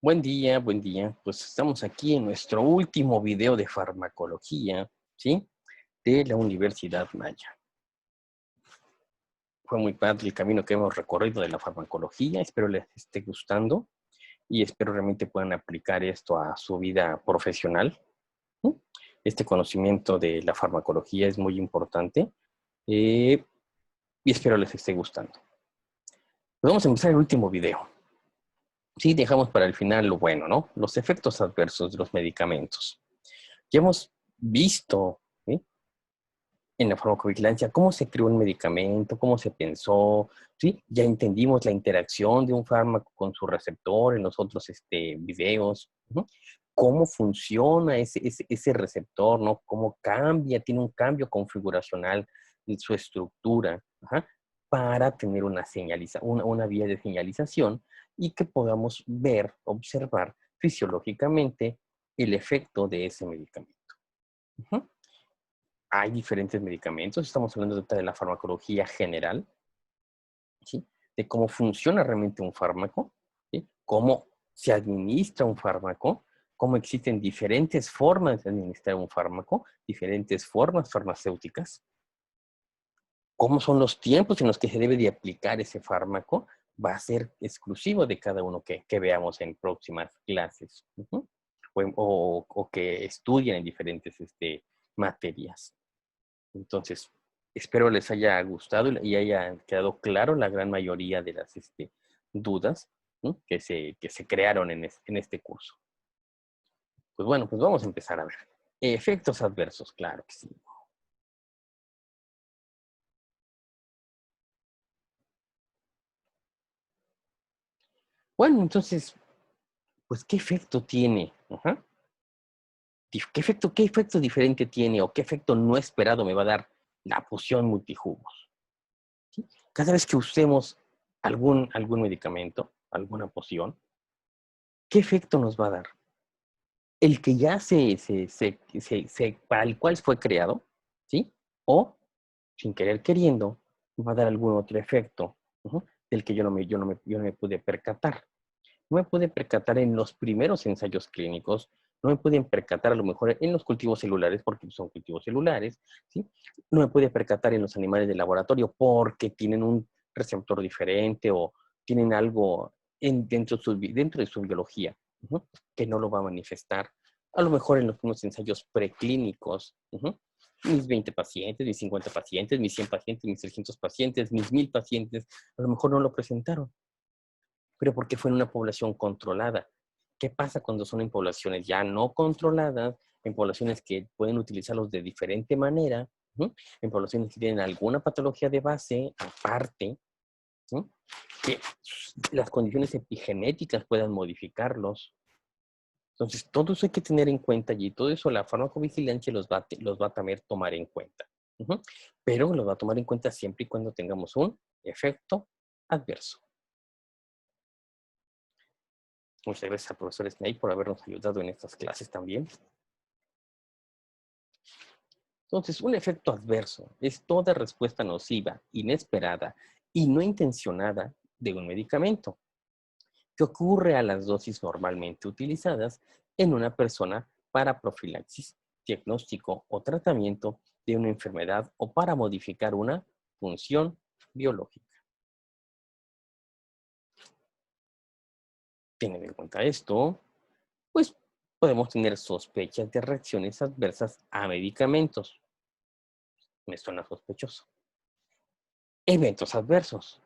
Buen día, buen día. Pues estamos aquí en nuestro último video de farmacología, ¿sí? De la Universidad Maya. Fue muy padre el camino que hemos recorrido de la farmacología. Espero les esté gustando y espero realmente puedan aplicar esto a su vida profesional. ¿Sí? Este conocimiento de la farmacología es muy importante y espero les esté gustando. Pues vamos a empezar el último video. Sí, dejamos para el final lo bueno, ¿no? Los efectos adversos de los medicamentos. Ya hemos visto, ¿sí?, en la farmacovigilancia cómo se creó un medicamento, cómo se pensó, ¿sí? Ya entendimos la interacción de un fármaco con su receptor en los otros videos, ¿no? Cómo funciona ese receptor, ¿no? Cómo cambia, tiene un cambio configuracional en su estructura, ajá, para tener una vía de señalización y que podamos ver, observar fisiológicamente el efecto de ese medicamento. Ujú. Hay diferentes medicamentos, estamos hablando ahorita de la farmacología general, ¿sí? De cómo funciona realmente un fármaco, ¿sí? Cómo se administra un fármaco, cómo existen diferentes formas de administrar un fármaco, diferentes formas farmacéuticas, cómo son los tiempos en los que se debe de aplicar ese fármaco, va a ser exclusivo de cada uno que veamos en próximas clases, uh-huh, o que estudien en diferentes materias. Entonces, espero les haya gustado y haya quedado claro la gran mayoría de las dudas, ¿no?, que se crearon en este curso. Pues bueno, pues vamos a empezar a ver. Efectos adversos, claro que sí. Bueno, entonces, pues, ¿qué efecto tiene? Ajá. ¿Qué efecto diferente tiene o qué efecto no esperado me va a dar la poción multijugos? ¿Sí? Cada vez que usemos algún medicamento, alguna poción, ¿qué efecto nos va a dar? El que ya para el cual fue creado, ¿sí? O, sin querer queriendo, va a dar algún otro efecto, ujú, del que yo no me pude percatar. No me pude percatar en los primeros ensayos clínicos, no me pude percatar a lo mejor en los cultivos celulares, porque son cultivos celulares, ¿sí? No me pude percatar en los animales de laboratorio, porque tienen un receptor diferente o tienen algo dentro de su biología, ujú, que no lo va a manifestar. A lo mejor en los primeros ensayos preclínicos, ujú, mis 20 pacientes, mis 50 pacientes, mis 100 pacientes, mis 300 pacientes, mis 1000 pacientes, a lo mejor no lo presentaron, pero porque fue en una población controlada. ¿Qué pasa cuando son en poblaciones ya no controladas, en poblaciones que pueden utilizarlos de diferente manera, ¿sí?, en poblaciones que tienen alguna patología de base aparte, ¿sí?, que las condiciones epigenéticas puedan modificarlos? Entonces, todo eso hay que tener en cuenta y todo eso la farmacovigilancia los va a también tomar en cuenta. Ujú. Pero los va a tomar en cuenta siempre y cuando tengamos un efecto adverso. Muchas gracias al profesor Snake por habernos ayudado en estas clases también. Entonces, un efecto adverso es toda respuesta nociva, inesperada y no intencionada de un medicamento que ocurre a las dosis normalmente utilizadas en una persona para profilaxis, diagnóstico o tratamiento de una enfermedad o para modificar una función biológica. Teniendo en cuenta esto, pues podemos tener sospechas de reacciones adversas a medicamentos. Me suena sospechoso. Eventos adversos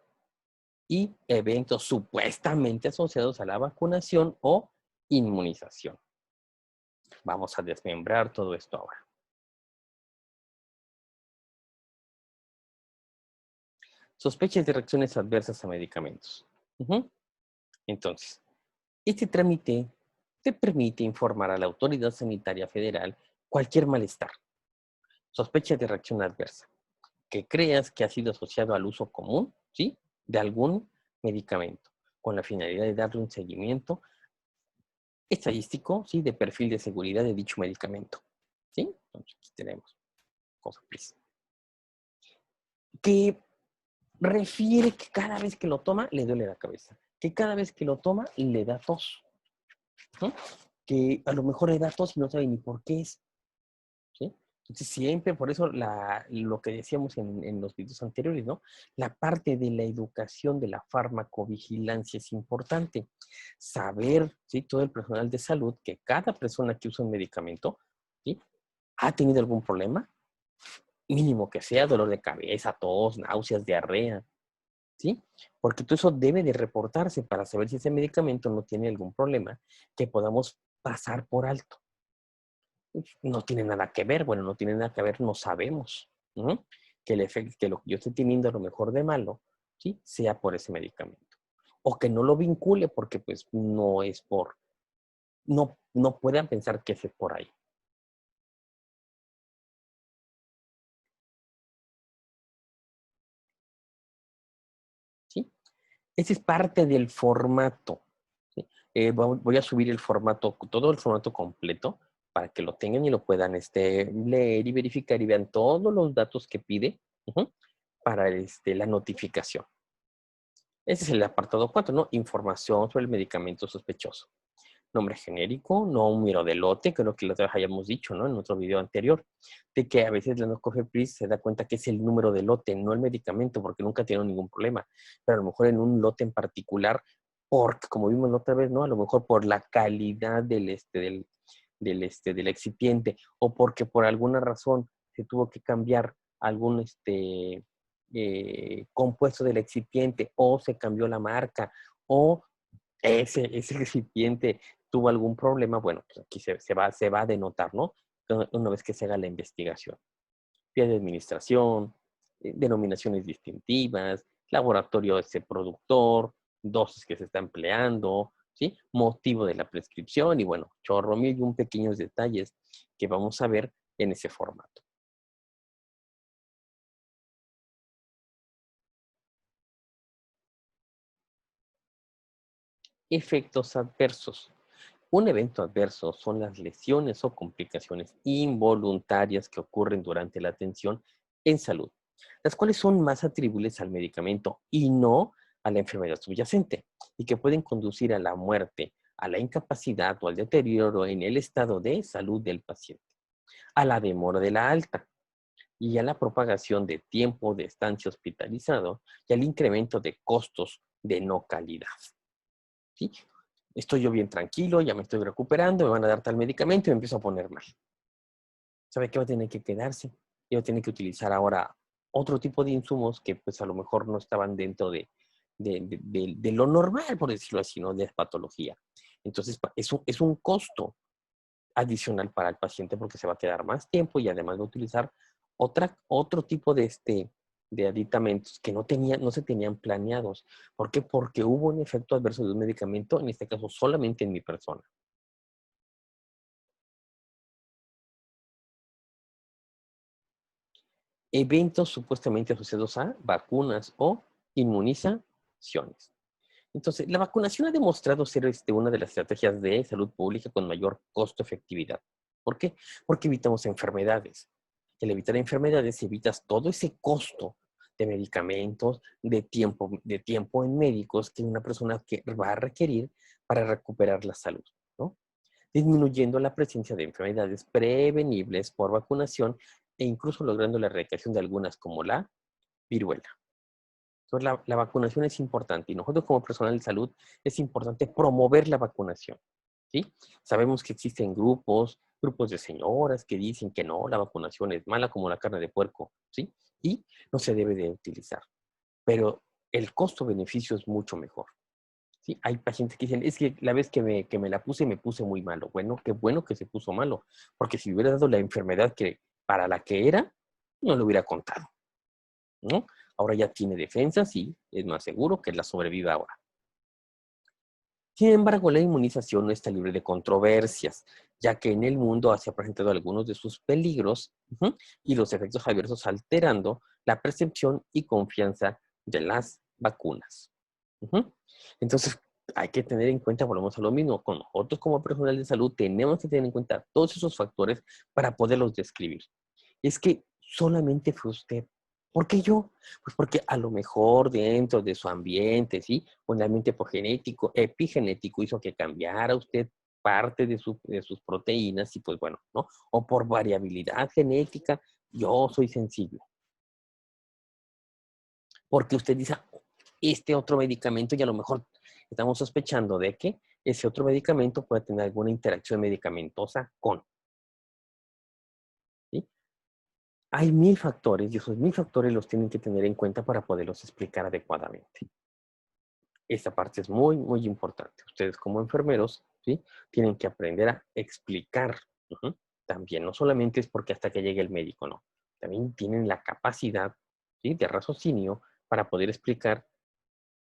y eventos supuestamente asociados a la vacunación o inmunización. Vamos a desmembrar todo esto ahora. Sospechas de reacciones adversas a medicamentos. Ujú. Entonces, este trámite te permite informar a la autoridad sanitaria federal cualquier malestar, sospecha de reacción adversa, que creas que ha sido asociado al uso común, ¿sí?, de algún medicamento, con la finalidad de darle un seguimiento estadístico, ¿sí?, de perfil de seguridad de dicho medicamento, ¿sí? Entonces, aquí tenemos COFEPRIS, que refiere que cada vez que lo toma le duele la cabeza, que cada vez que lo toma le da tos, ¿no? Que a lo mejor le da tos y no sabe ni por qué es. ¿Sí? Entonces siempre, por eso lo que decíamos en los videos anteriores, ¿no? La parte de la educación de la farmacovigilancia es importante. Saber, ¿sí? Todo el personal de salud, que cada persona que usa un medicamento, ¿sí? ¿Ha tenido algún problema? Mínimo que sea, dolor de cabeza, tos, náuseas, diarrea, ¿sí? Porque todo eso debe de reportarse para saber si ese medicamento no tiene algún problema que podamos pasar por alto. No tiene nada que ver, bueno, no tiene nada que ver, no sabemos, ¿no? Que el efecto, que lo que yo estoy teniendo a lo mejor de malo, ¿sí? Sea por ese medicamento. O que no lo vincule porque pues no es por, no puedan pensar que es por ahí, ¿sí? Ese es parte del formato, ¿sí? Voy a subir el formato, todo el formato completo para que lo tengan y lo puedan leer y verificar y vean todos los datos que pide, para la notificación. Ese es el apartado 4, ¿no? Información sobre el medicamento sospechoso. Nombre genérico, no un número de lote, que es lo que lo hayamos dicho, ¿no? En otro video anterior, de que a veces la NOCOFEPRIS se da cuenta que es el número de lote, no el medicamento, porque nunca tiene ningún problema. Pero a lo mejor en un lote en particular, porque como vimos la otra vez, ¿no? A lo mejor por la calidad del excipiente, o porque por alguna razón se tuvo que cambiar algún compuesto del excipiente, o se cambió la marca, o ese recipiente tuvo algún problema, bueno, pues aquí se va a denotar, ¿no? Una vez que se haga la investigación. Vía de administración, denominaciones distintivas, laboratorio de ese productor, dosis que se está empleando, ¿sí? Motivo de la prescripción y bueno, chorro mil y un pequeños detalles que vamos a ver en ese formato. Efectos adversos. Un evento adverso son las lesiones o complicaciones involuntarias que ocurren durante la atención en salud, las cuales son más atribuibles al medicamento y no a la enfermedad subyacente, y que pueden conducir a la muerte, a la incapacidad o al deterioro en el estado de salud del paciente, a la demora de la alta y a la propagación de tiempo de estancia hospitalizado y al incremento de costos de no calidad. ¿Sí? Estoy yo bien tranquilo, ya me estoy recuperando, me van a dar tal medicamento y me empiezo a poner mal. ¿Sabe qué va a tener que quedarse? Y va a tener que utilizar ahora otro tipo de insumos que pues a lo mejor no estaban dentro de lo normal, por decirlo así, ¿no? De patología. Entonces, es un costo adicional para el paciente porque se va a quedar más tiempo y además va a utilizar otro tipo de aditamentos que no se tenían planeados. ¿Por qué? Porque hubo un efecto adverso de un medicamento, en este caso solamente en mi persona. Eventos supuestamente asociados a vacunas o inmunizaciones. Entonces, la vacunación ha demostrado ser una de las estrategias de salud pública con mayor costo-efectividad. ¿Por qué? Porque evitamos enfermedades. Al evitar enfermedades, evitas todo ese costo de medicamentos, de tiempo en médicos que una persona que va a requerir para recuperar la salud, ¿no? Disminuyendo la presencia de enfermedades prevenibles por vacunación e incluso logrando la erradicación de algunas como la viruela. Entonces, la vacunación es importante y nosotros como personal de salud es importante promover la vacunación, ¿sí? Sabemos que existen grupos de señoras que dicen que no, la vacunación es mala como la carne de puerco, ¿sí? Y no se debe de utilizar. Pero el costo-beneficio es mucho mejor, ¿sí? Hay pacientes que dicen, es que la vez que me la puse, me puse muy malo. Bueno, qué bueno que se puso malo, porque si hubiera dado la enfermedad que para la que era, no lo hubiera contado, ¿no? Ahora ya tiene defensas y es más seguro que la sobreviva ahora. Sin embargo, la inmunización no está libre de controversias, ya que en el mundo se ha presentado algunos de sus peligros y los efectos adversos alterando la percepción y confianza de las vacunas. Entonces, hay que tener en cuenta, volvemos a lo mismo, con nosotros como personal de salud tenemos que tener en cuenta todos esos factores para poderlos describir. Es que solamente fue usted. ¿Por qué yo? Pues porque a lo mejor dentro de su ambiente, ¿sí? Un ambiente epigenético hizo que cambiara usted parte de sus proteínas y pues bueno, ¿no? O por variabilidad genética, yo soy sensible. Porque usted dice, este otro medicamento y a lo mejor estamos sospechando de que ese otro medicamento puede tener alguna interacción medicamentosa con, ¿sí? Hay 1000 factores y esos 1000 factores los tienen que tener en cuenta para poderlos explicar adecuadamente. Esta parte es muy, muy importante. Ustedes como enfermeros, ¿sí? Tienen que aprender a explicar. También, no solamente es porque hasta que llegue el médico, no. También tienen la capacidad, ¿sí? De raciocinio para poder explicar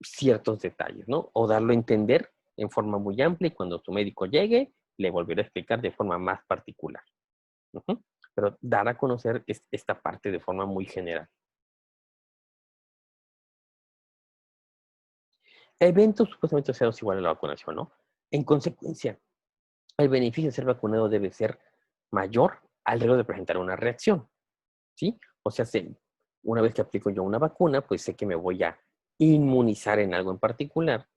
ciertos detalles, ¿no? O darlo a entender en forma muy amplia y cuando tu médico llegue, le volverá a explicar de forma más particular. Pero dar a conocer esta parte de forma muy general. Eventos supuestamente asociados igual a la vacunación, ¿no? En consecuencia, el beneficio de ser vacunado debe ser mayor al riesgo de presentar una reacción, ¿sí? O sea, una vez que aplico yo una vacuna, pues sé que me voy a inmunizar en algo en particular.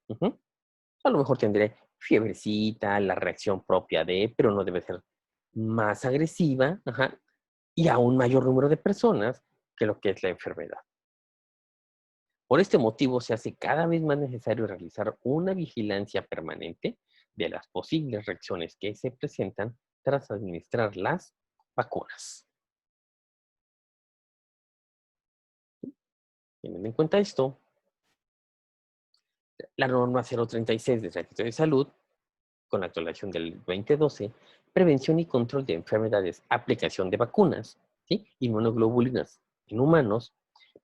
A lo mejor tendré fiebrecita, la reacción propia de, pero no debe ser más agresiva, y a un mayor número de personas que lo que es la enfermedad. Por este motivo se hace cada vez más necesario realizar una vigilancia permanente de las posibles reacciones que se presentan tras administrar las vacunas. Teniendo en cuenta esto, la norma 036 del Secretario de Salud, con la actualización del 2012, prevención y control de enfermedades, aplicación de vacunas, ¿sí? Inmunoglobulinas en humanos,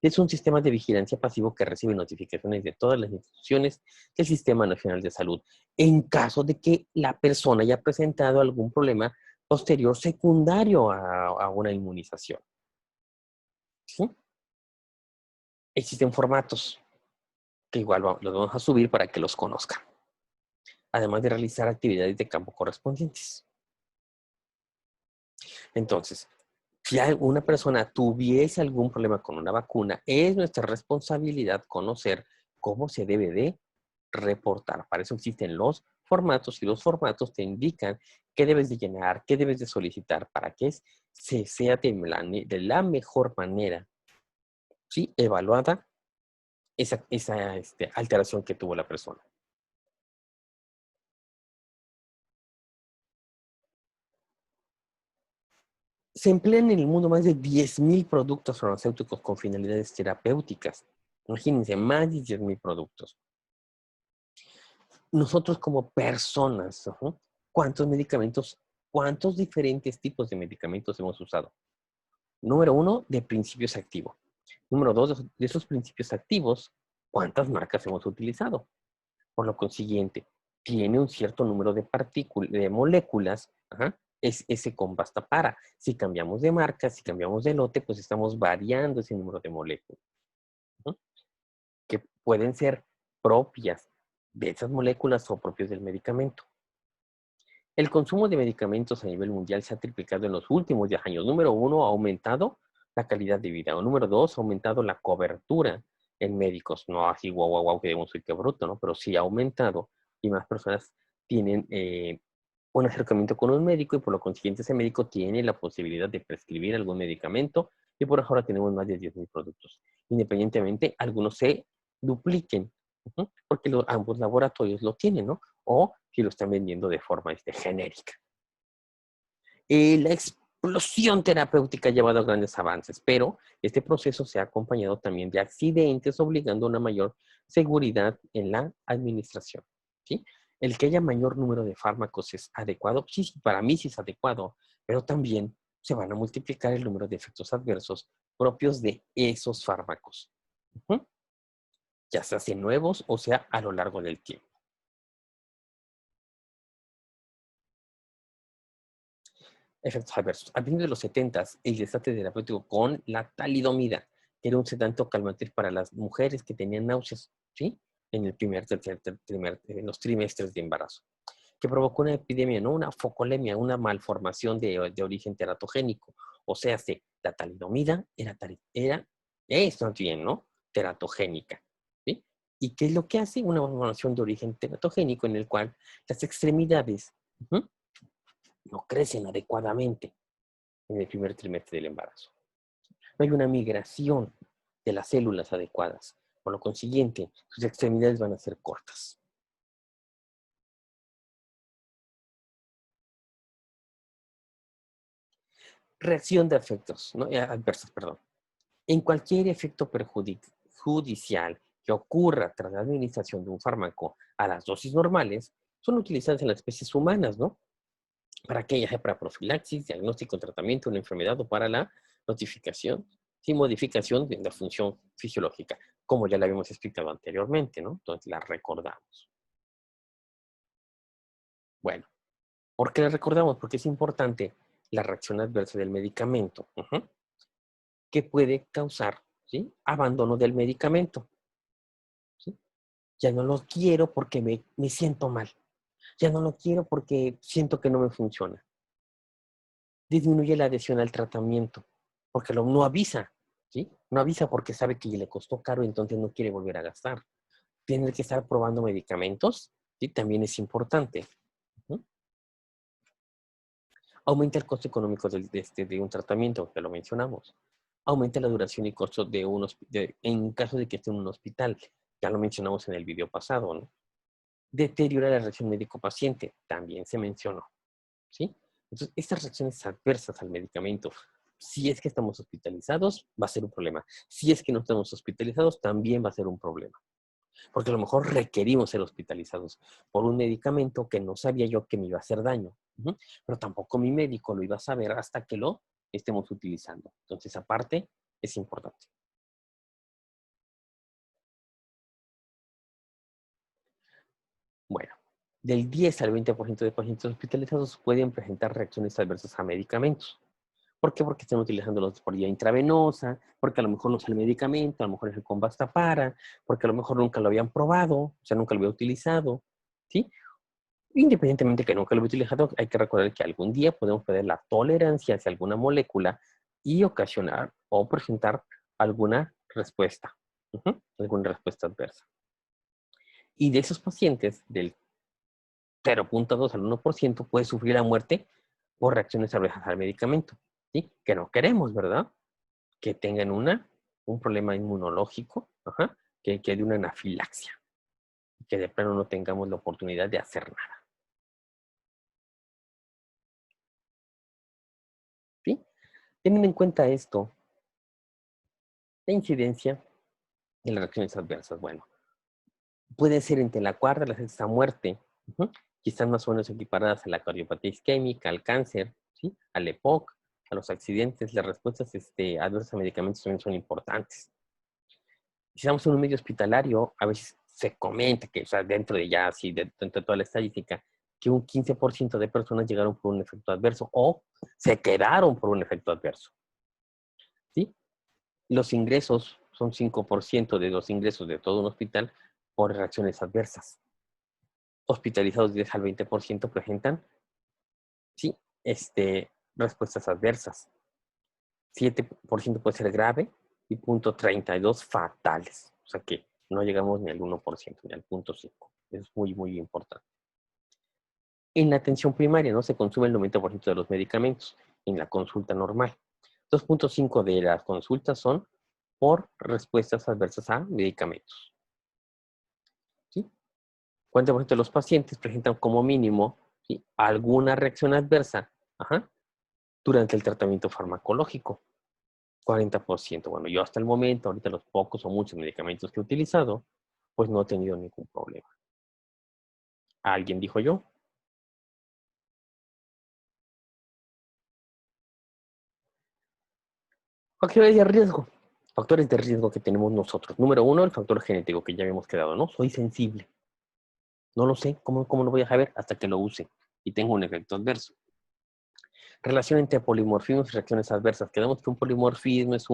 es un sistema de vigilancia pasivo que recibe notificaciones de todas las instituciones del Sistema Nacional de Salud en caso de que la persona haya presentado algún problema posterior secundario a una inmunización. ¿Sí? Existen formatos que igual los vamos a subir para que los conozcan, además de realizar actividades de campo correspondientes. Entonces, si alguna persona tuviese algún problema con una vacuna, es nuestra responsabilidad conocer cómo se debe de reportar. Para eso existen los formatos y los formatos te indican qué debes de llenar, qué debes de solicitar para que se sea de la mejor manera, ¿sí? Evaluada esa alteración que tuvo la persona. Se emplean en el mundo más de 10,000 productos farmacéuticos con finalidades terapéuticas. Imagínense, más de 10,000 productos. Nosotros como personas, ¿cuántos medicamentos, cuántos diferentes tipos de medicamentos hemos usado? Número 1, de principios activos. Número 2, de esos principios activos, ¿cuántas marcas hemos utilizado? Por lo consiguiente, tiene un cierto número de partículas, de moléculas, es ese compás para. Si cambiamos de marca, si cambiamos de lote, pues estamos variando ese número de moléculas, que pueden ser propias de esas moléculas o propios del medicamento. El consumo de medicamentos a nivel mundial se ha triplicado en los últimos 10 años. Número 1, ha aumentado la calidad de vida. O número 2, ha aumentado la cobertura en médicos. No así, guau, guau, guau, que debemos ser que bruto, ¿no? Pero sí ha aumentado y más personas tienen un acercamiento con un médico y por lo consiguiente ese médico tiene la posibilidad de prescribir algún medicamento y por ahora tenemos más de 10,000 productos. Independientemente, algunos se dupliquen, porque ambos laboratorios lo tienen, ¿no? O si lo están vendiendo de forma genérica. La explosión terapéutica ha llevado a grandes avances, pero este proceso se ha acompañado también de accidentes, obligando a una mayor seguridad en la administración, ¿sí? El que haya mayor número de fármacos es adecuado, sí, para mí sí es adecuado, pero también se van a multiplicar el número de efectos adversos propios de esos fármacos, ya sea nuevos o sea a lo largo del tiempo. Efectos adversos. A partir de los 70s, el desastre terapéutico con la talidomida, que era un sedante o calmante para las mujeres que tenían náuseas, ¿sí? En el en los trimestres de embarazo, que provocó una epidemia, ¿no? Una focolemia, una malformación de origen teratogénico. O sea, la talidomida es más bien, ¿no? Teratogénica, ¿sí? ¿Y qué es lo que hace? Una malformación de origen teratogénico en el cual las extremidades Ujú. No crecen adecuadamente en el primer trimestre del embarazo. No hay una migración de las células adecuadas. Por lo consiguiente, sus extremidades van a ser cortas. Reacción de efectos, ¿no? Adversos, perdón. En cualquier efecto perjudicial que ocurra tras la administración de un fármaco a las dosis normales, son utilizadas en las especies humanas, ¿no? Para que ya sea para profilaxis, diagnóstico, tratamiento de una enfermedad o para la notificación sin modificación de la función fisiológica, como ya la habíamos explicado anteriormente, ¿no? Entonces la recordamos. Bueno, ¿por qué la recordamos? Porque es importante la reacción adversa del medicamento, que puede causar, ¿sí?, abandono del medicamento, ¿sí? Ya no lo quiero porque me siento mal. Ya no lo quiero porque siento que no me funciona. Disminuye la adhesión al tratamiento, porque no avisa, ¿sí? No avisa porque sabe que le costó caro y entonces no quiere volver a gastar. Tener que estar probando medicamentos, ¿sí?, también es importante. ¿No? Aumenta el costo económico de un tratamiento, que lo mencionamos. Aumenta la duración y costo de en caso de que esté en un hospital. Ya lo mencionamos en el video pasado, ¿no? Deteriora la relación médico-paciente, también se mencionó, ¿sí? Entonces, estas reacciones adversas al medicamento, si es que estamos hospitalizados, va a ser un problema. Si es que no estamos hospitalizados, también va a ser un problema. Porque a lo mejor requerimos ser hospitalizados por un medicamento que no sabía yo que me iba a hacer daño. Pero tampoco mi médico lo iba a saber hasta que lo estemos utilizando. Entonces, aparte, es importante. Bueno, del 10 al 20% de pacientes hospitalizados pueden presentar reacciones adversas a medicamentos. ¿Por qué? Porque están utilizándolos por vía intravenosa, porque a lo mejor no es el medicamento, a lo mejor es el Convastapara, porque a lo mejor nunca lo habían probado, o sea, nunca lo había utilizado, ¿sí? Independientemente de que nunca lo había utilizado, hay que recordar que algún día podemos perder la tolerancia hacia alguna molécula y ocasionar o presentar alguna respuesta, alguna respuesta adversa. Y de esos pacientes, del 0,2 al 1% puede sufrir la muerte por reacciones adversas al medicamento, ¿sí? Que no queremos, ¿verdad? Que tengan un problema inmunológico, que de una anafilaxia, que de plano no tengamos la oportunidad de hacer nada, ¿sí? Teniendo en cuenta esto, la incidencia de las reacciones adversas, bueno, puede ser entre la cuarta y la sexta muerte, que están más o menos equiparadas a la cardiopatía isquémica, al cáncer, ¿sí?, al EPOC, a los accidentes. Las respuestas adversas a medicamentos también son importantes. Si estamos en un medio hospitalario, a veces se comenta que, o sea, dentro de ya, así, dentro de toda la estadística, que un 15% de personas llegaron por un efecto adverso o se quedaron por un efecto adverso, ¿sí? Los ingresos son 5% de los ingresos de todo un hospital por reacciones adversas. Hospitalizados 10 al 20% presentan, sí, respuestas adversas. 7% puede ser grave y 0,32 fatales. O sea que no llegamos ni al 1%, ni al 0,5. Eso es muy, muy importante. En la atención primaria no se consume el 90% de los medicamentos en la consulta normal. 2,5 de las consultas son por respuestas adversas a medicamentos, ¿sí? 40% de los pacientes presentan como mínimo, ¿sí?, alguna reacción adversa, durante el tratamiento farmacológico. 40%. Bueno, yo hasta el momento, ahorita los pocos o muchos medicamentos que he utilizado, pues no he tenido ningún problema. ¿Alguien dijo yo? Factores de riesgo. Factores de riesgo que tenemos nosotros. Número uno, el factor genético que ya habíamos quedado, ¿no? Soy sensible. No lo sé. ¿Cómo lo voy a saber? Hasta que lo use y tengo un efecto adverso. Relación entre polimorfismos y reacciones adversas. Quedamos que un polimorfismo es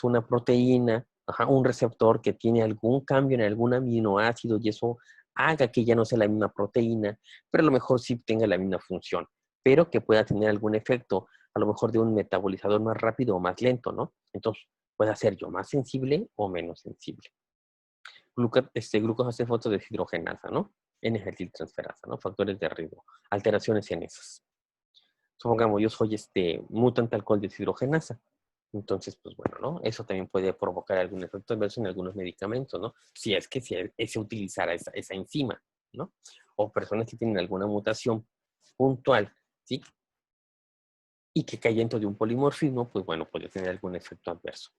una proteína, un receptor que tiene algún cambio en algún aminoácido y eso haga que ya no sea la misma proteína, pero a lo mejor sí tenga la misma función, pero que pueda tener algún efecto, a lo mejor de un metabolizador más rápido o más lento, ¿no? Entonces, puede ser yo más sensible o menos sensible. Glucosa 6-fosfodeshidrogenasa, ¿no? N-acetiltransferasa, ¿no? Factores de riesgo, alteraciones en esas. Supongamos, yo soy mutante alcohol deshidrogenasa. Entonces, pues bueno, ¿no? Eso también puede provocar algún efecto adverso en algunos medicamentos, ¿no? Si es que se utilizara esa enzima, ¿no? O personas que tienen alguna mutación puntual, ¿sí? Y que cae dentro de un polimorfismo, pues bueno, puede tener algún efecto adverso.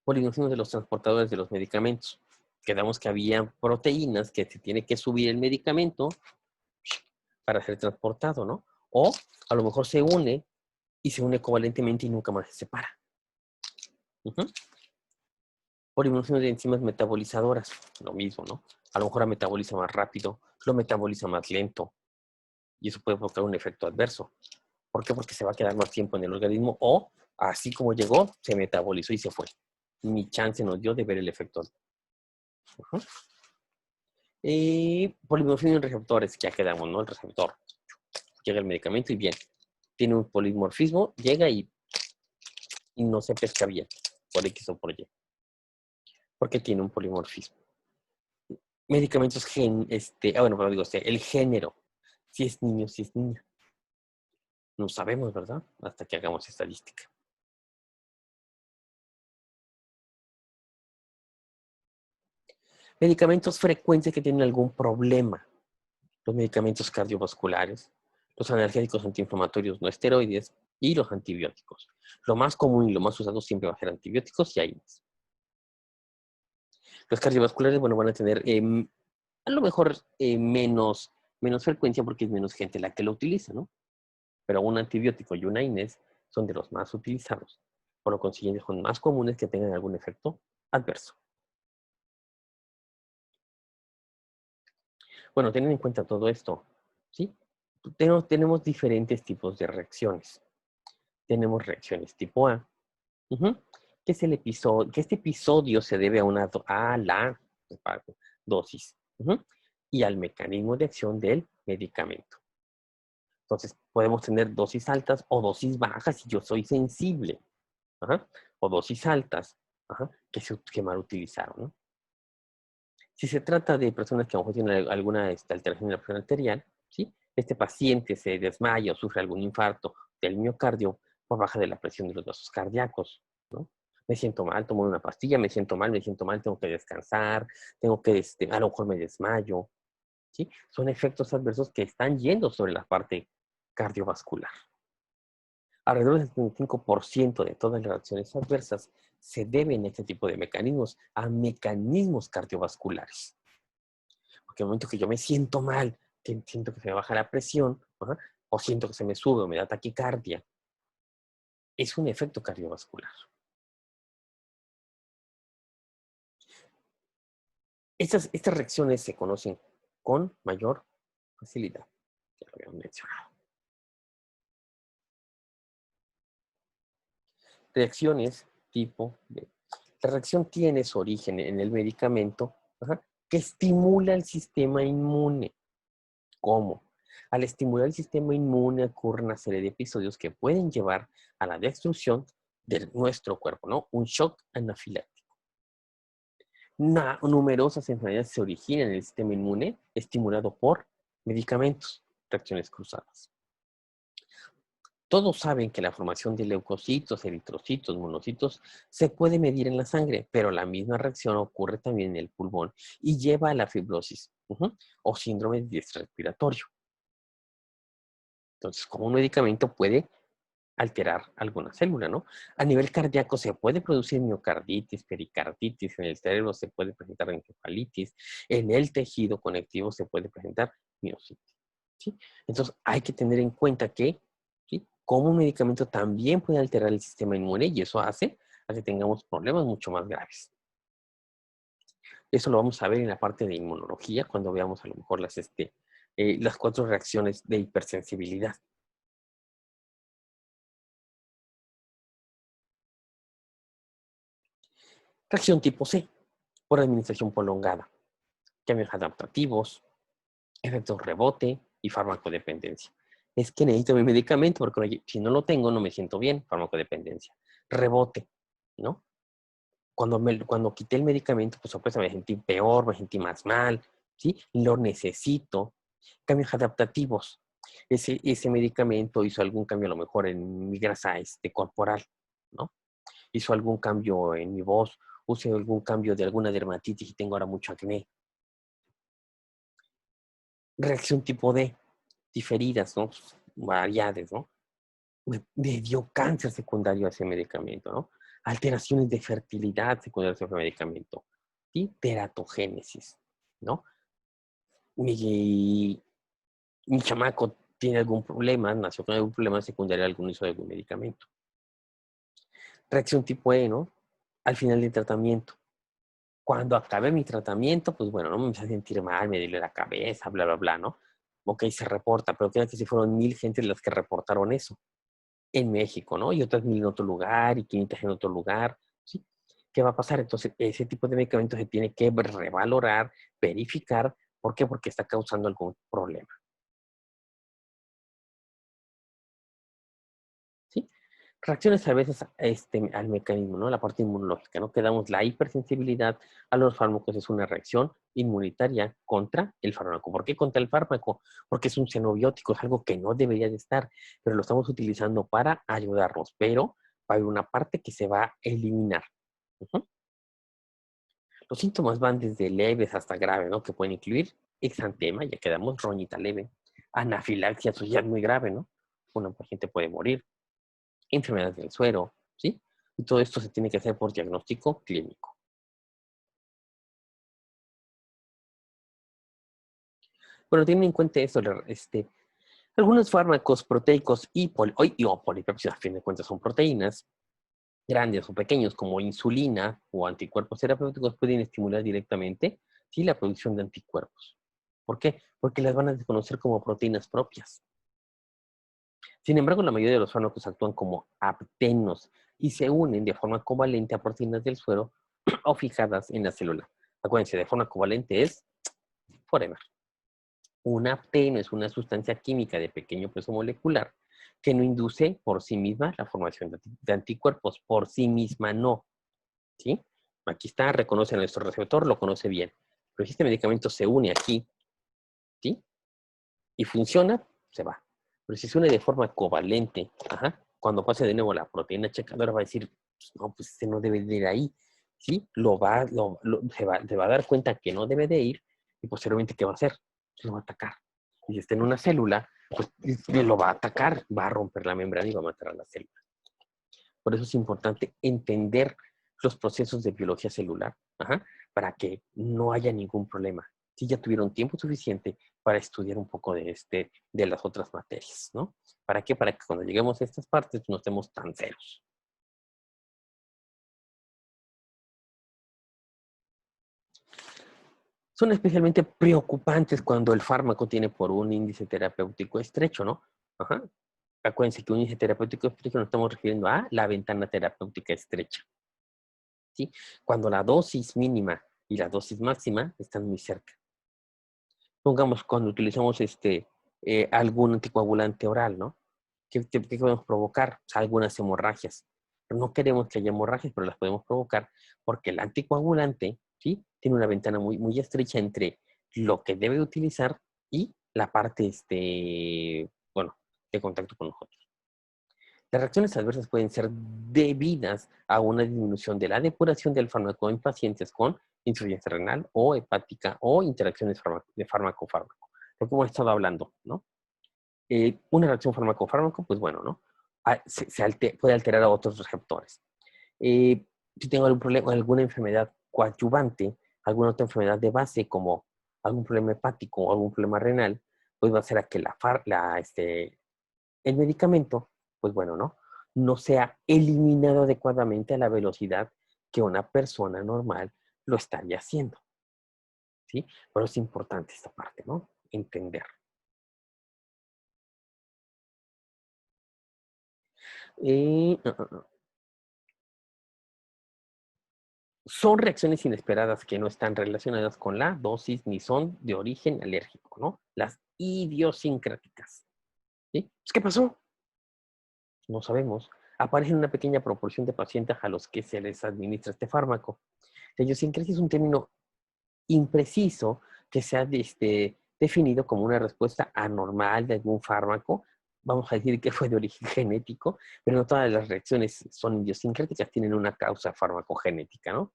Polimorfismo de los transportadores de los medicamentos. Quedamos que había proteínas que se tiene que subir el medicamento para ser transportado, ¿no? O a lo mejor se une y se une covalentemente y nunca más se separa. Polimorfismo de enzimas metabolizadoras, lo mismo, ¿no? A lo mejor la metaboliza más rápido, lo metaboliza más lento, y eso puede provocar un efecto adverso. ¿Por qué? Porque se va a quedar más tiempo en el organismo, o así como llegó, se metabolizó y se fue. Ni chance nos dio de ver el efecto. Polimorfismo en receptores, ya quedamos, ¿no? El receptor. Llega el medicamento y bien, tiene un polimorfismo, llega y no se pesca bien, por X o por Y. Porque tiene un polimorfismo. Medicamentos bueno, pero digo, el género. Si es niño, si es niña. No sabemos, ¿verdad? Hasta que hagamos estadística. Medicamentos frecuentes que tienen algún problema. Los medicamentos cardiovasculares, los analgésicos antiinflamatorios no esteroides y los antibióticos. Lo más común y lo más usado siempre va a ser antibióticos y AINES. Los cardiovasculares, bueno, van a tener a lo mejor menos frecuencia porque es menos gente la que lo utiliza, ¿no? Pero un antibiótico y un AINES son de los más utilizados. Por lo consiguiente, son más comunes que tengan algún efecto adverso. Bueno, teniendo en cuenta todo esto, ¿sí? Tenemos diferentes tipos de reacciones. Tenemos reacciones tipo A, que es que este episodio se debe a la dosis y al mecanismo de acción del medicamento. Entonces, podemos tener dosis altas o dosis bajas si yo soy sensible. O dosis altas que mal utilizaron, ¿no? Si se trata de personas que a lo mejor tienen alguna alteración en la presión arterial, ¿sí? Este paciente se desmaya o sufre algún infarto del miocardio por baja de la presión de los vasos cardíacos, ¿no? Me siento mal, tomo una pastilla, me siento mal, tengo que descansar, tengo que, a lo mejor me desmayo, ¿sí? Son efectos adversos que están yendo sobre la parte cardiovascular. Alrededor del 75% de todas las reacciones adversas se deben a este tipo de mecanismos, a mecanismos cardiovasculares. Porque en el momento que yo me siento mal, que siento que se me baja la presión, o siento que se me sube o me da taquicardia, es un efecto cardiovascular. Estas reacciones se conocen con mayor facilidad, ya lo habíamos mencionado. Reacciones tipo B. La reacción tiene su origen en el medicamento que estimula el sistema inmune. ¿Cómo? Al estimular el sistema inmune ocurre una serie de episodios que pueden llevar a la destrucción de nuestro cuerpo, ¿no? Un shock anafiláctico. Numerosas enfermedades se originan en el sistema inmune estimulado por medicamentos, reacciones cruzadas. Todos saben que la formación de leucocitos, eritrocitos, monocitos se puede medir en la sangre, pero la misma reacción ocurre también en el pulmón y lleva a la fibrosis o síndrome de estrés respiratorio. Entonces, como un medicamento puede alterar alguna célula, ¿no? A nivel cardíaco se puede producir miocarditis, pericarditis, en el cerebro se puede presentar encefalitis, en el tejido conectivo se puede presentar miositis, ¿sí? Entonces, hay que tener en cuenta que, ¿sí? Como un medicamento también puede alterar el sistema inmune y eso hace a que tengamos problemas mucho más graves. Eso lo vamos a ver en la parte de inmunología cuando veamos a lo mejor las 4 reacciones de hipersensibilidad. Reacción tipo C, por administración prolongada. Cambios adaptativos, efectos rebote y farmacodependencia. Es que necesito mi medicamento porque si no lo tengo no me siento bien, farmacodependencia. Rebote, ¿no? Cuando quité el medicamento, pues sorpresa, me sentí peor, me sentí más mal, ¿sí? Lo necesito. Cambios adaptativos. Ese medicamento hizo algún cambio a lo mejor en mi grasa corporal, ¿no? Hizo algún cambio en mi voz, hizo algún cambio de alguna dermatitis y tengo ahora mucho acné. Reacción tipo D, diferidas, ¿no? Pues, variadas, ¿no? Me dio cáncer secundario a ese medicamento, ¿no? Alteraciones de fertilidad secundarias a ese medicamento. ¿Sí? Teratogénesis, ¿no? Mi chamaco tiene algún problema, nació con algún problema secundario a algún uso de algún medicamento. Reacción tipo E, ¿no? Al final del tratamiento. Cuando acabé mi tratamiento, pues bueno, no me empecé a sentir mal, me duele la cabeza, bla, bla, bla, ¿no? Ok, se reporta, pero creo que si fueron 1000 gentes las que reportaron eso en México, ¿no? Y otras 1000 en otro lugar y 500 en otro lugar, ¿sí? ¿Qué va a pasar? Entonces, ese tipo de medicamentos se tiene que revalorar, verificar. ¿Por qué? Porque está causando algún problema, ¿sí? Reacciones a veces al mecanismo, ¿no? La parte inmunológica, ¿no? Que damos la hipersensibilidad a los fármacos, es una reacción inmunitaria contra el fármaco. ¿Por qué contra el fármaco? Porque es un xenobiótico, es algo que no debería de estar, pero lo estamos utilizando para ayudarnos, pero va a haber una parte que se va a eliminar. Ujú. Los síntomas van desde leves hasta graves, ¿no? Que pueden incluir exantema, ya quedamos, roñita leve, anafilaxia, eso ya es muy grave, ¿no? Una paciente puede morir, enfermedades del suero, ¿sí? Y todo esto se tiene que hacer por diagnóstico clínico. Bueno, tienen en cuenta esto, algunos fármacos proteicos o polipéptidos, a fin de cuentas son proteínas, grandes o pequeños, como insulina o anticuerpos terapéuticos, pueden estimular directamente, ¿sí? La producción de anticuerpos. ¿Por qué? Porque las van a desconocer como proteínas propias. Sin embargo, la mayoría de los fármacos actúan como aptenos y se unen de forma covalente a proteínas del suero o fijadas en la célula. Acuérdense, de forma covalente es forever. Un apteno es una sustancia química de pequeño peso molecular que no induce por sí misma la formación de anticuerpos. Por sí misma no. ¿Sí? Aquí está, reconoce a nuestro receptor, lo conoce bien. Pero si este medicamento se une aquí, ¿sí? Y funciona, se va. Pero si se une de forma covalente, ajá, cuando pase de nuevo la proteína checadora va a decir, pues, no, pues este no debe de ir ahí, ¿sí? Se va a dar cuenta que no debe de ir y posteriormente, ¿qué va a hacer? Lo va a atacar. Y si está en una célula, pues lo va a atacar, va a romper la membrana y va a matar a la célula. Por eso es importante entender los procesos de biología celular, ajá, para que no haya ningún problema. Si ya tuvieron tiempo suficiente para estudiar un poco de las otras materias, ¿no? ¿Para qué? Para que cuando lleguemos a estas partes no estemos tan ceros. Son especialmente preocupantes cuando el fármaco tiene por un índice terapéutico estrecho, ¿no? Ajá. Acuérdense que un índice terapéutico estrecho nos estamos refiriendo a la ventana terapéutica estrecha, ¿sí? Cuando la dosis mínima y la dosis máxima están muy cerca. Pongamos cuando utilizamos algún anticoagulante oral, ¿no? ¿Qué podemos provocar? O sea, algunas hemorragias. Pero no queremos que haya hemorragias, pero las podemos provocar porque el anticoagulante, ¿sí? Tiene una ventana muy, muy estrecha entre lo que debe utilizar y la parte, bueno, de contacto con nosotros. Las reacciones adversas pueden ser debidas a una disminución de la depuración del fármaco en pacientes con insuficiencia renal o hepática o interacciones de fármaco-fármaco. Lo que hemos estado hablando, ¿no? Una reacción fármaco-fármaco, pues bueno, ¿no? Puede alterar a otros receptores. Si tengo algún problema, alguna enfermedad coadyuvante, alguna otra enfermedad de base, como algún problema hepático o algún problema renal, pues va a hacer a que el medicamento, pues bueno, ¿no? No sea eliminado adecuadamente a la velocidad que una persona normal lo estaría haciendo, ¿sí? Pero es importante esta parte, ¿no? Entender. Eh, uh, uh, uh. Son reacciones inesperadas que no están relacionadas con la dosis ni son de origen alérgico, ¿no? Las idiosincráticas, ¿sí? Pues, ¿qué pasó? No sabemos. Aparecen una pequeña proporción de pacientes a los que se les administra este fármaco. La idiosincrasia es un término impreciso que se ha definido como una respuesta anormal de algún fármaco. Vamos a decir que fue de origen genético, pero no todas las reacciones son idiosincráticas, tienen una causa farmacogenética, ¿no?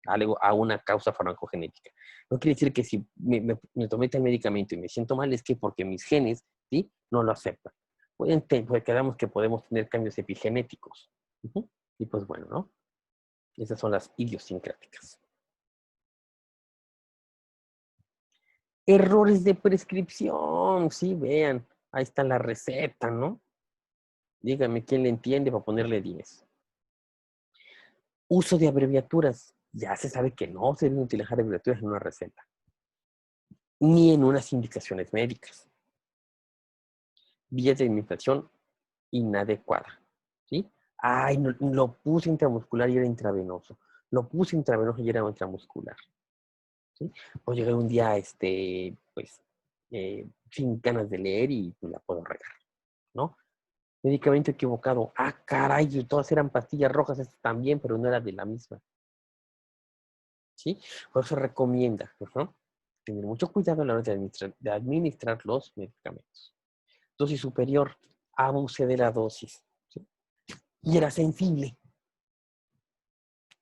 Algo a una causa farmacogenética. No quiere decir que si me tomé el medicamento y me siento mal, es que porque mis genes, ¿sí?, no lo aceptan. Pues quedamos que podemos tener cambios epigenéticos. Uh-huh. Y pues bueno, ¿no? Esas son las idiosincráticas. Errores de prescripción, sí, vean. Ahí está la receta, ¿no? Dígame quién le entiende para ponerle 10. Uso de abreviaturas. Ya se sabe que no se deben utilizar abreviaturas en una receta, ni en unas indicaciones médicas. Vía de administración inadecuada, ¿sí? Ay, no, lo puse intramuscular y era intravenoso. Lo puse intravenoso y era intramuscular, ¿sí? O llegué un día, pues, sin ganas de leer y pues, la puedo regar, ¿no? Medicamento equivocado. Ah, caray, todas eran pastillas rojas, estas también, pero no era de la misma, ¿sí? Por eso se recomienda, ¿no?, tener mucho cuidado a la hora de administrar los medicamentos. Dosis superior, abuse de la dosis, ¿sí? Y era sensible,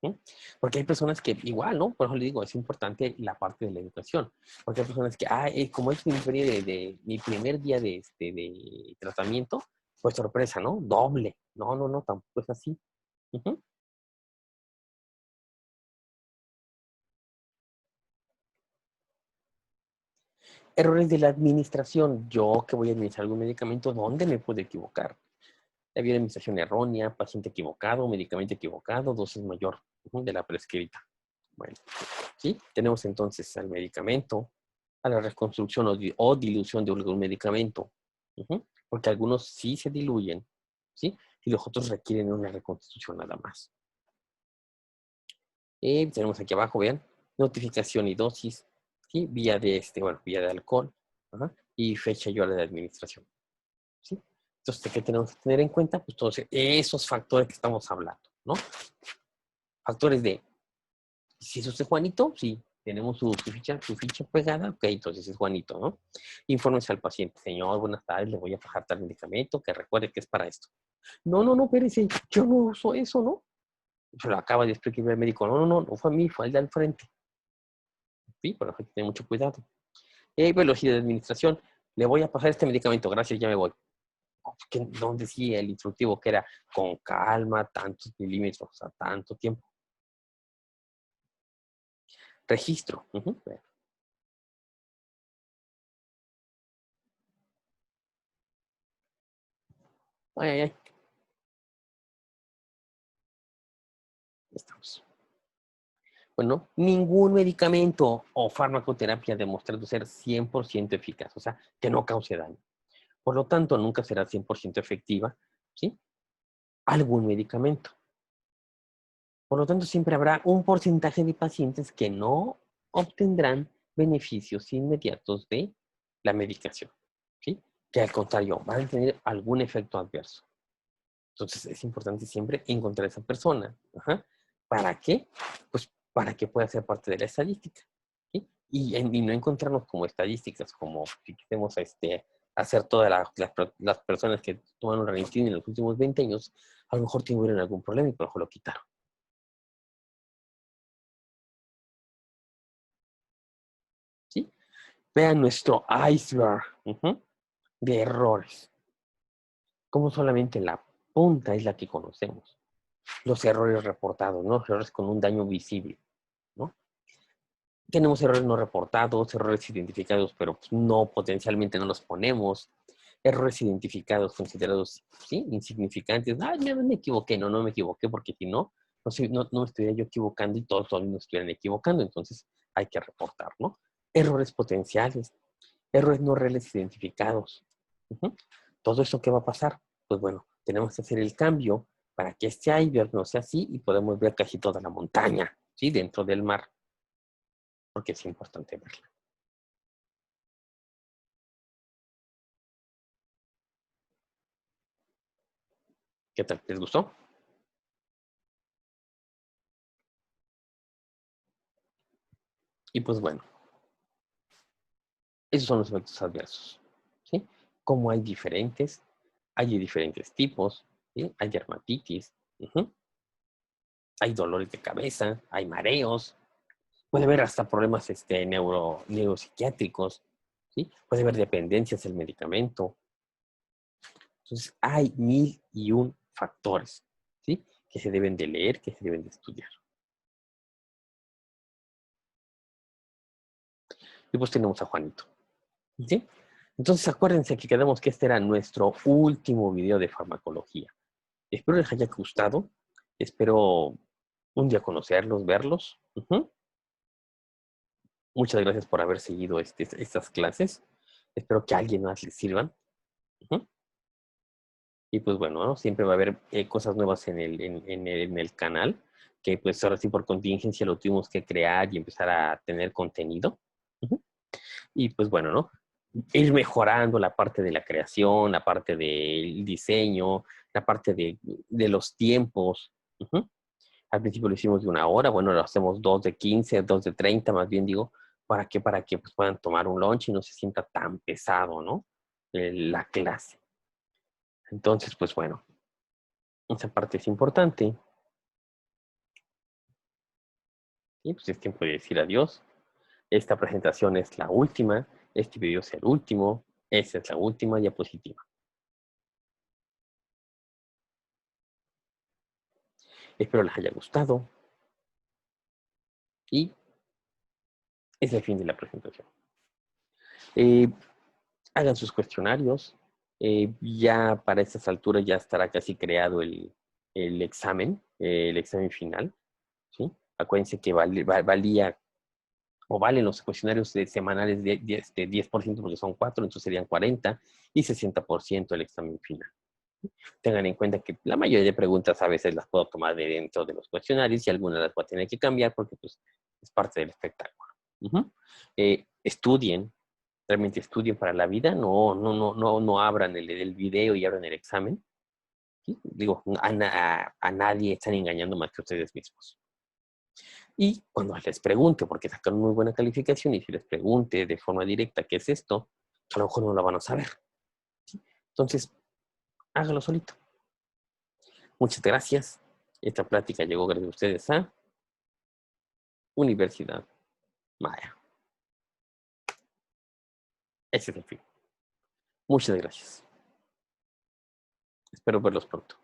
¿sí? Porque hay personas que igual, ¿no? Por eso le digo, es importante la parte de la educación. Porque hay personas que, como es mi primer día de tratamiento, pues sorpresa, ¿no? Doble. No, no, no, tampoco es así. Uh-huh. Errores de la administración. Yo que voy a administrar algún medicamento, ¿dónde me puedo equivocar? La vía de administración errónea, paciente equivocado, medicamento equivocado, dosis mayor de la prescrita. Bueno, ¿sí? Tenemos entonces al medicamento, a la reconstrucción o dilución de algún medicamento. Porque algunos sí se diluyen, ¿sí? Y los otros requieren una reconstrucción nada más. Tenemos aquí abajo, vean, notificación y dosis, ¿sí? Vía de alcohol, y fecha y hora de administración, ¿sí? Entonces, ¿qué tenemos que tener en cuenta? Pues todos esos factores que estamos hablando, ¿no? Factores de, si es usted Juanito, sí, tenemos su ficha pegada, ok, entonces es Juanito, ¿no? Infórmese al paciente, señor, buenas tardes, le voy a bajar tal medicamento, que recuerde que es para esto. No, no, no, espérese, yo no uso eso, ¿no? Se lo acaba de explicar el médico, no, no, no, no fue a mí, fue al de al frente. Sí, pero hay que tener mucho cuidado. Velocidad de administración, le voy a pasar este medicamento, gracias, ya me voy. ¿Dónde decía el instructivo que era con calma, tantos milímetros, a tanto tiempo? Registro. Ay, ay, ay. Estamos. Bueno, ningún medicamento o farmacoterapia ha demostrado ser 100% eficaz, o sea, que no cause daño. Por lo tanto, nunca será 100% efectiva, ¿sí?, algún medicamento. Por lo tanto, siempre habrá un porcentaje de pacientes que no obtendrán beneficios inmediatos de la medicación, ¿sí?, que al contrario, van a tener algún efecto adverso. Entonces, es importante siempre encontrar a esa persona. ¿Para qué? Pues para que pueda ser parte de la estadística, ¿sí? Y no encontrarnos como estadísticas, como si queremos hacer todas las personas que tomaron ranitidina en los últimos 20 años, a lo mejor tuvieron algún problema y por eso lo quitaron. ¿Sí? Vean nuestro iceberg de errores. Como solamente la punta es la que conocemos. Los errores reportados, ¿no? Errores con un daño visible, ¿no? Tenemos errores no reportados, errores identificados, pero pues, no, potencialmente no los ponemos. Errores identificados considerados, ¿sí?, insignificantes. Ay, me equivoqué. No, no me equivoqué, porque si no, no me estuviera yo equivocando y todos nos estuvieran equivocando. Entonces, hay que reportar, ¿no? Errores potenciales, errores no reales identificados. ¿Todo eso qué va a pasar? Pues bueno, tenemos que hacer el cambio para que este iceberg no sea así y podemos ver casi toda la montaña, ¿sí?, dentro del mar, porque es importante verla. ¿Qué tal? ¿Les gustó? Y pues bueno, Esos son los efectos adversos, ¿sí? Como hay de diferentes tipos, ¿sí? Hay dermatitis, hay dolores de cabeza, hay mareos, puede haber hasta problemas neuropsiquiátricos, ¿sí? Puede haber dependencias del medicamento. Entonces, hay mil y un factores, ¿sí? Que se deben de leer, que se deben de estudiar. Y pues tenemos a Juanito, ¿sí? Entonces, acuérdense que quedamos que este era nuestro último video de farmacología. Espero les haya gustado. Espero un día conocerlos, verlos. Muchas gracias por haber seguido estas clases. Espero que a alguien más les sirvan. Ujú. Y pues bueno, ¿no? Siempre va a haber cosas nuevas en el canal, que pues ahora sí por contingencia lo tuvimos que crear y empezar a tener contenido. Ujú. Y pues bueno, ¿no? Ir mejorando la parte de la creación, la parte del diseño, la parte de los tiempos. Ujú. Al principio lo hicimos de 1 hora, bueno, lo hacemos 2 de 15, 2 de 30, más bien digo, ¿para que pues, puedan tomar un lunch y no se sienta tan pesado, ¿no? La clase. Entonces, pues bueno, esa parte es importante. Y pues es tiempo de decir adiós. Esta presentación es la última, este video es el último, esa es la última diapositiva. Espero les haya gustado y es el fin de la presentación. Eh, Hagan sus cuestionarios. Ya para estas alturas ya estará casi creado el examen final, ¿sí? Acuérdense que valía o valen los cuestionarios semanales de 10% porque son 4, entonces serían 40 y 60% el examen final. Tengan en cuenta que la mayoría de preguntas a veces las puedo tomar de dentro de los cuestionarios y algunas las voy a tener que cambiar porque pues, es parte del espectáculo. Estudien, realmente estudien para la vida, no abran el video y abran el examen. ¿Sí? Digo, a nadie están engañando más que ustedes mismos. Y cuando les pregunte, porque sacaron muy buena calificación, y si les pregunte de forma directa qué es esto, a lo mejor no lo van a saber. ¿Sí? Entonces, hágalo solito. Muchas gracias. Esta plática llegó gracias a ustedes a Universidad Maya. Ese es el fin. Muchas gracias. Espero verlos pronto.